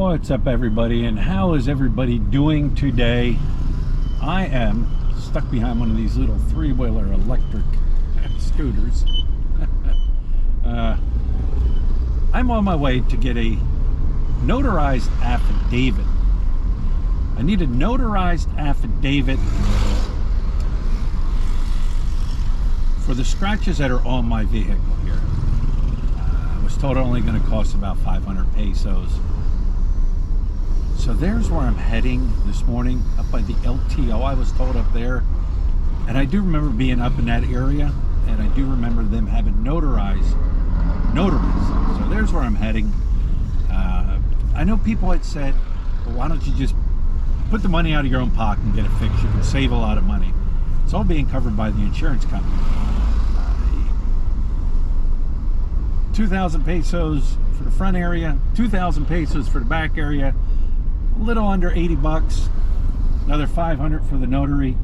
What's up, everybody, and how is everybody doing today? I am stuck behind one of these little three-wheeler electric scooters. I'm on my way to get a notarized affidavit. I need a notarized affidavit for the scratches that are on my vehicle here. I was told it's only going to cost about 500 pesos. So there's where I'm heading this morning, up by the LTO, I was told, up there. And I do remember being up in that area, and I do remember them having notaries. So there's where I'm heading. I know people had said, well, why don't you just put the money out of your own pocket and get it fixed? You can save a lot of money. It's all being covered by the insurance company. 2,000 pesos for the front area, 2,000 pesos for the back area, a little under 80 bucks, another 500 for the notary,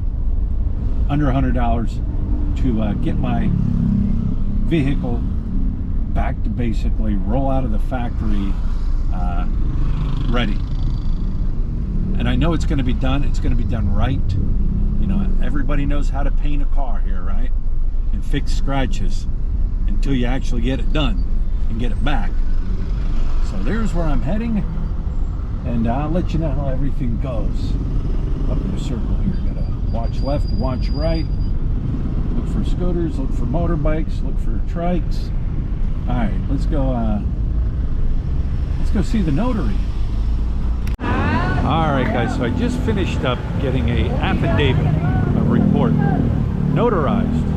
under $100 to get my vehicle back to basically roll out of the factory ready. And I know it's going to be done. It's going to be done right. You know, everybody knows how to paint a car here, right? And fix scratches until you actually get it done and get it back. So there's where I'm heading, and I'll let you know how everything goes. Up in the circle here, gotta watch left, watch right, look for scooters, look for motorbikes, look for trikes. All right, let's go see the notary. All right, guys, so I just finished up getting a affidavit, a report, notarized.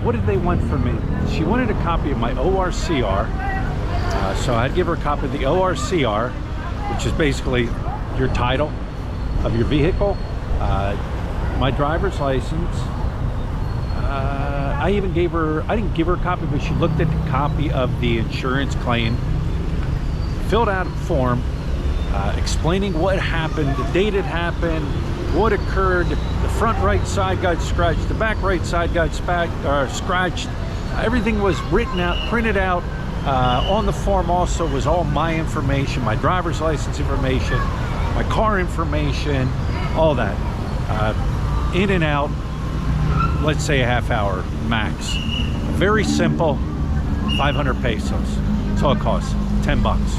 What did they want from me? She wanted a copy of my ORCR, so I'd give her a copy of the ORCR, which is basically your title of your vehicle, my driver's license. I even gave her, I didn't give her a copy, but she looked at the copy of the insurance claim, filled out a form explaining what happened, the date it happened, what occurred. The front right side got scratched, the back right side got scratched. Everything was written out, printed out. On the form also was all my information, my driver's license information, my car information, all that. In and out, let's say a half hour max. Very simple, 500 pesos. That's all it costs, 10 bucks.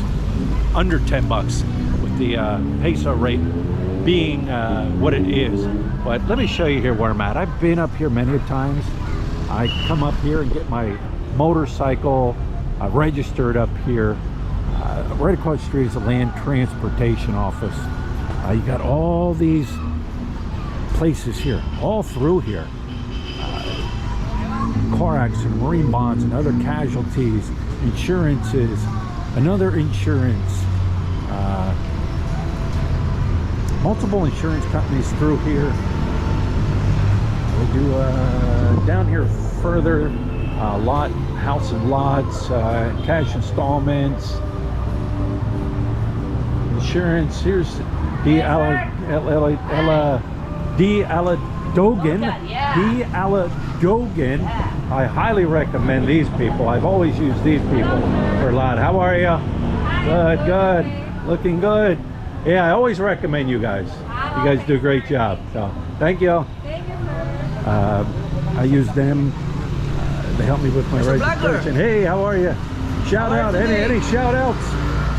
Under 10 bucks with the peso rate being what it is. But let me show you here where I'm at. I've been up here many times. I come up here and get my motorcycle registered up here. Right across the street is the land transportation office. You got all these places here, all through here. Car accident, marine bonds, and other casualties, insurances, another insurance. Multiple insurance companies through here. We do down here further, lot, house and lots, cash installments, insurance. Here's D. Aladogan. I highly recommend these people. I've always used these people for a lot. How are you? Good, good. Looking good. Yeah, I always recommend you guys. You guys do a great job. So, thank you. I use them. They help me with my registration. Hey, how are you? Shout out. Any shout outs?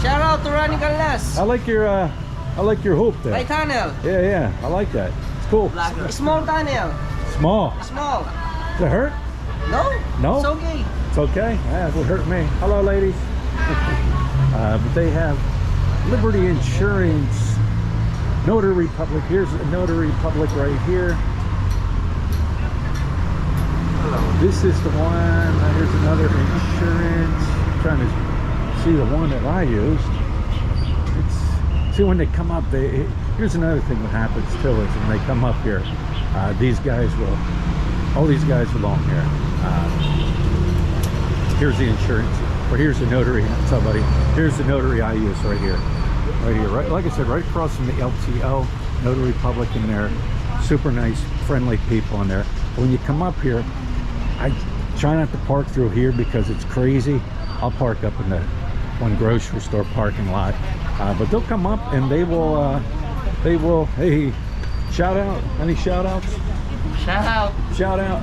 Shout out to Ronnie Galas. I like your hoop there. My tunnel. Yeah, I like that. It's cool. Small tunnel. Small. Does it hurt? No. It's okay. It's okay. Yeah, it would hurt me. Hello, ladies. But they have Liberty Insurance, Notary Public. Here's a Notary Public right here. This is the one. Here's another insurance. I'm trying to see the one that I used. See, when they come up, here's another thing that happens too, is when they come up here, these guys will, all these guys along here, here's the insurance, or here's the notary, somebody, here's the notary I use right here, right, like I said, right across from the LTO, Notary Public in there, super nice, friendly people in there. But when you come up here, I try not to park through here because it's crazy. I'll park up in the one grocery store parking lot. but they'll come up and they will, hey, shout out, any shout outs? Shout out. Shout out.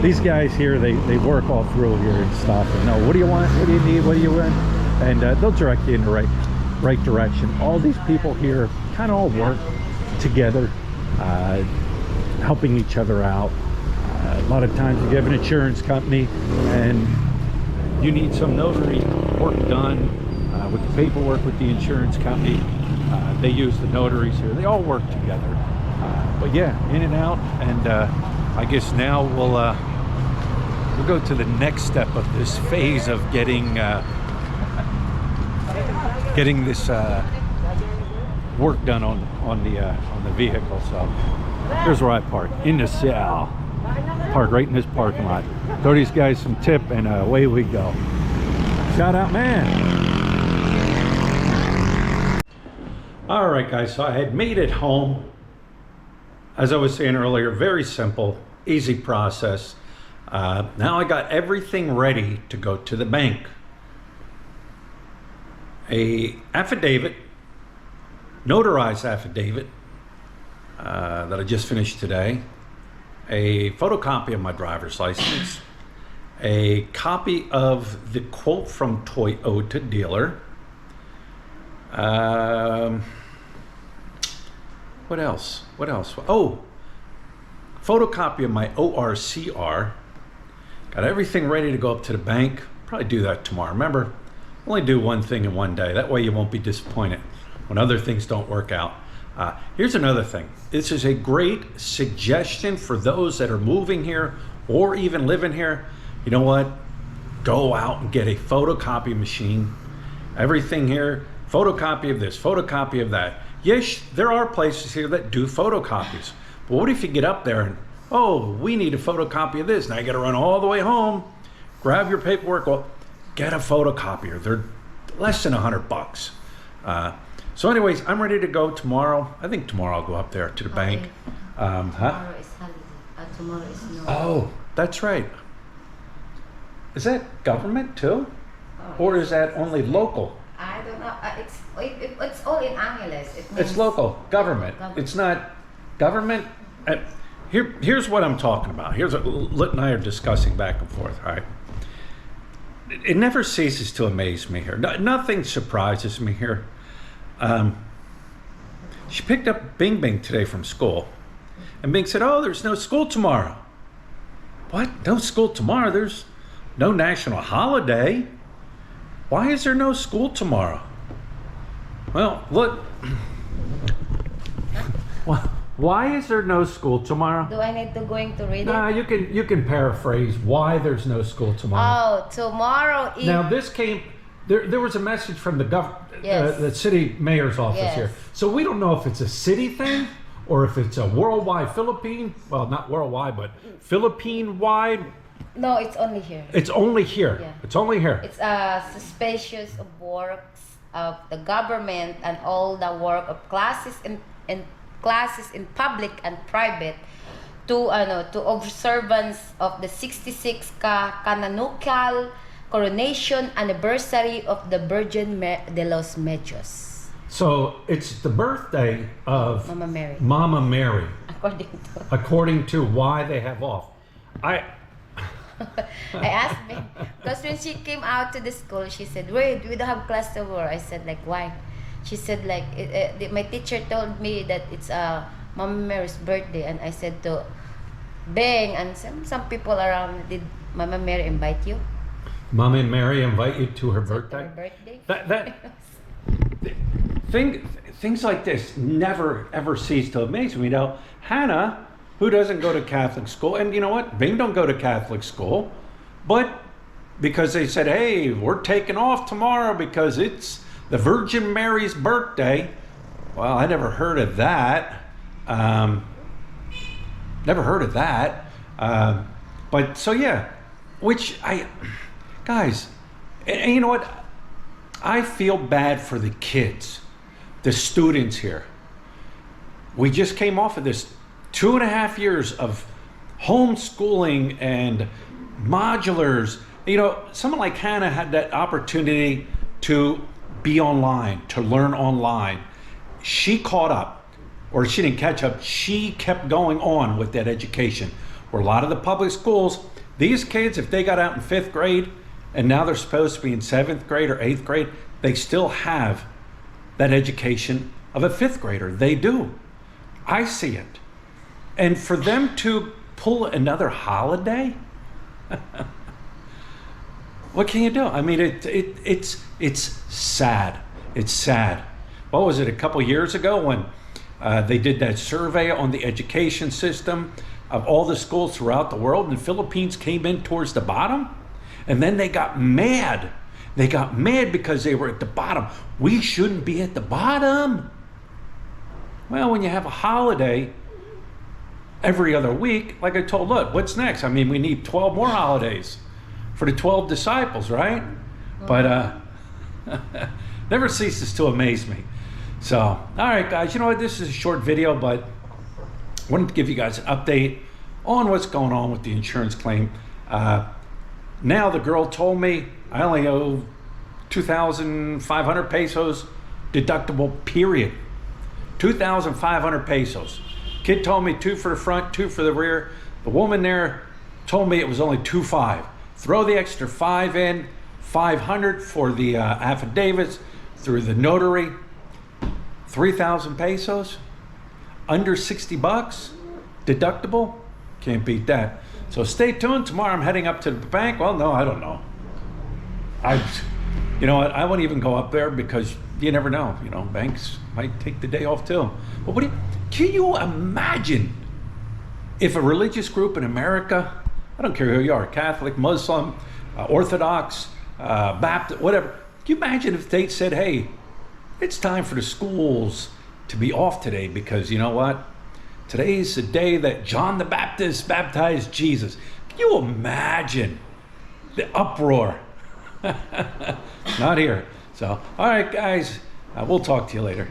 These guys here, they work all through here and stuff. And know, what do you want? What do you need? What do you want? And they'll direct you in the right direction. All these people here kind of all work together, helping each other out. A lot of times if you have an insurance company and you need some notary work done with the paperwork with the insurance company, they use the notaries here. They all work together. But yeah, in and out, and I guess now we'll go to the next step of this phase of getting this work done on the vehicle. So here's where I park, in the cell. Park right in this parking lot. Throw these guys some tip, and away we go. Shout out, man. All right, guys. So I had made it home. As I was saying earlier, very simple, easy process. Now I got everything ready to go to the bank. A affidavit, notarized affidavit that I just finished today. A photocopy of my driver's license. A copy of the quote from Toyota dealer. What else? What else? Oh, photocopy of my ORCR. Got everything ready to go up to the bank. Probably do that tomorrow. Remember, only do one thing in one day. That way you won't be disappointed when other things don't work out. Here's another thing. This is a great suggestion for those that are moving here or even living here. You know what? Go out and get a photocopy machine. Everything here, photocopy of this, photocopy of that. Yes, there are places here that do photocopies. But what if you get up there and, oh, we need a photocopy of this. Now you got to run all the way home, grab your paperwork. Well, get a photocopier. They're less than $100. So anyways, I'm ready to go tomorrow. I think tomorrow I'll go up there to the bank. Tomorrow is holiday. Tomorrow is no. Oh, that's right. Is that government too? Or is that only local? I don't know. It's all in Angeles. It's local government. It's not government. Here's what I'm talking about. Here's what Lit and I are discussing back and forth. All right. It never ceases to amaze me here. Nothing surprises me here. She picked up Bing Bing today from school, and Bing said, "Oh, there's no school tomorrow." What? No school tomorrow? There's no national holiday. Why is there no school tomorrow? Well, look. Why is there no school tomorrow? Do I need to going to read Nah, it? you can paraphrase why there's no school tomorrow. Oh, tomorrow is... Now this came. There was a message from Yes. the city mayor's office Yes. here. So we don't know if it's a city thing or if it's a worldwide Philippine. Well, not worldwide, but Philippine-wide. No, it's only here. It's only here. Yeah. It's only here. It's suspicious of works of the government and all the work of classes in classes in public and private to observance of the 66th canonical coronation anniversary of the Virgin de los Medios. So it's the birthday of Mama Mary. Mama Mary, According to why they have off. I asked me, because when she came out to the school, she said, "Wait, we don't have class tomorrow." I said, like, why? She said, like, my teacher told me that it's Mama Mary's birthday, and I said to Beng and some people around, did Mama Mary invite you? Mama Mary invite you to her birthday? Her birthday? Things like this never ever cease to amaze me. Now, Hannah, who doesn't go to Catholic school, and you know what? Bing don't go to Catholic school, but because they said, hey, we're taking off tomorrow because it's the Virgin Mary's birthday. Well, I never heard of that. Never heard of that. But so yeah, guys, and you know what? I feel bad for the kids, the students here. We just came off of this 2.5 years of homeschooling and modulars. You know, someone like Hannah had that opportunity to be online, to learn online. She caught up, or she didn't catch up, she kept going on with that education. Where a lot of the public schools, these kids, if they got out in 5th grade and now they're supposed to be in 7th grade or 8th grade, they still have that education of a 5th grader. They do. I see it. And for them to pull another holiday, what can you do? I mean, it's sad. It's sad. What was it, a couple years ago when they did that survey on the education system of all the schools throughout the world, and the Philippines came in towards the bottom? And then they got mad. They got mad because they were at the bottom. We shouldn't be at the bottom. Well, when you have a holiday every other week, like I told, look, what's next? I mean, we need 12 more holidays for the 12 disciples, right? But never ceases to amaze me. So, all right, guys, you know what? This is a short video, but I wanted to give you guys an update on what's going on with the insurance claim. Now the girl told me I only owe 2,500 pesos deductible, period. 2,500 pesos. Kid told me 2 for the front, 2 for the rear. The woman there told me it was only 2.5. Throw the extra 5 in, 500 for the affidavits through the notary. 3,000 pesos, under 60 bucks, deductible. Can't beat that. So stay tuned. Tomorrow I'm heading up to the bank. Well, no, I don't know. You know what? I won't even go up there because you never know. You know, banks might take the day off too. But can you imagine if a religious group in America, I don't care who you are, Catholic, Muslim, Orthodox, Baptist, whatever. Can you imagine if they said, hey, it's time for the schools to be off today because you know what? Today's the day that John the Baptist baptized Jesus. Can you imagine the uproar? Not here. So, all right, guys, we'll talk to you later.